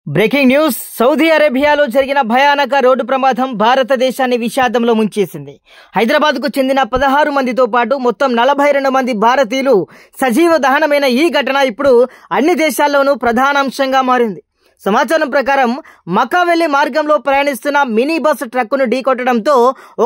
Breaking news. Saudi అరేబియాలో జరిగిన భయానక రోడ్డు ప్రమాదం భారతదేశాన్ని విషాదంలో ముంచేసింది. హైదరాబాద్కు చెందిన 16 మందితో పాటు మొత్తం 42 మంది భారతీయులు సజీవ దహనమైన ఈ ఘటన ఇప్పుడు అన్ని దేశాల్లోనూ ప్రధానాంశంగా మారింది. సమాచారం ప్రకారం మక్కా వెళ్లే మార్గంలో ప్రయాణిస్తున్న మినీ బస్ ట్రక్కును ఢీకొట్టడంతో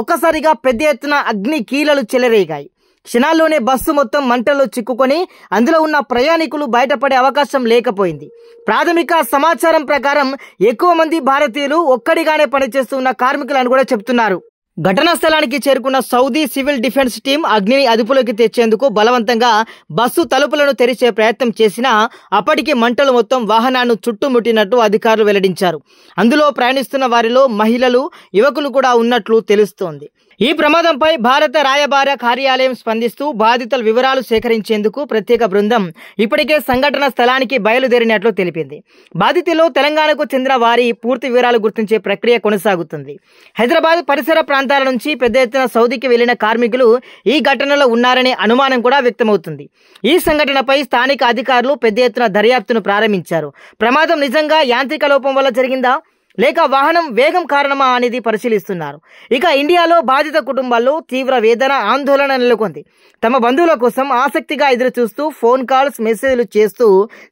ఒక్కసారిగా పెద్ద ఎత్తున అగ్ని కీలలు చెలరేగాయి. క్షణాల్లోనే బస్సు మొత్తం మంటల్లో చిక్కుకొని అందులో ఉన్న ప్రయాణికులు బయటపడే అవకాశం లేకపోయింది. ప్రాథమిక సమాచారం ప్రకారం ఎక్కువ మంది భారతీయులు ఒక్కడిగానే పనిచేస్తున్న కార్మికులను కూడా చెబుతున్నారు. ఘటనా స్థలానికి చేరుకున్న సౌదీ సివిల్ డిఫెన్స్ టీం అగ్నిని అదుపులోకి తెచ్చేందుకు బలవంతంగా బస్సు తలుపులను తెరిచే ప్రయత్నం చేసినా అప్పటికి మంటలు మొత్తం వాహనాన్ని చుట్టుముట్టినట్టు అధికారులు వెల్లడించారు. అందులో ప్రయాణిస్తున్న వారిలో మహిళలు, యువకులు కూడా ఉన్నట్లు తెలుస్తోంది. ఈ ప్రమాదంపై భారత రాయబార కార్యాలయం స్పందిస్తూ బాధితుల వివరాలు సేకరించేందుకు ప్రత్యేక బృందం ఇప్పటికే సంఘటన స్థలానికి బయలుదేరినట్లు తెలిపింది. బాధితుల్లో తెలంగాణకు చెందిన వారి పూర్తి వివరాలు గుర్తించే ప్రక్రియ కొనసాగుతుంది. హైదరాబాద్ పరిసర ప్రాంతాల నుంచి పెద్ద ఎత్తున సౌదీకి వెళ్లిన కార్మికులు ఈ ఘటనలో ఉన్నారనే అనుమానం కూడా వ్యక్తమవుతుంది. ఈ సంఘటనపై స్థానిక అధికారులు పెద్ద ఎత్తున దర్యాప్తును ప్రారంభించారు. ప్రమాదం నిజంగా యాంత్రిక లోపం వల్ల జరిగిందా లేక వాహనం వేగం కారణమా అనేది పరిశీలిస్తున్నారు. ఇక ఇండియాలో బాధిత కుటుంబాల్లో తీవ్ర వేదన, ఆందోళన నెలకొంది. తమ బంధువుల కోసం ఆసక్తిగా ఎదురుచూస్తూ ఫోన్ కాల్స్, మెసేజ్లు చేస్తూ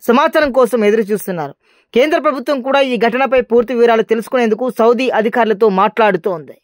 సమాచారం కోసం ఎదురు చూస్తున్నారు. కేంద్ర ప్రభుత్వం కూడా ఈ ఘటనపై పూర్తి వివరాలు తెలుసుకునేందుకు సౌదీ అధికారులతో మాట్లాడుతోంది.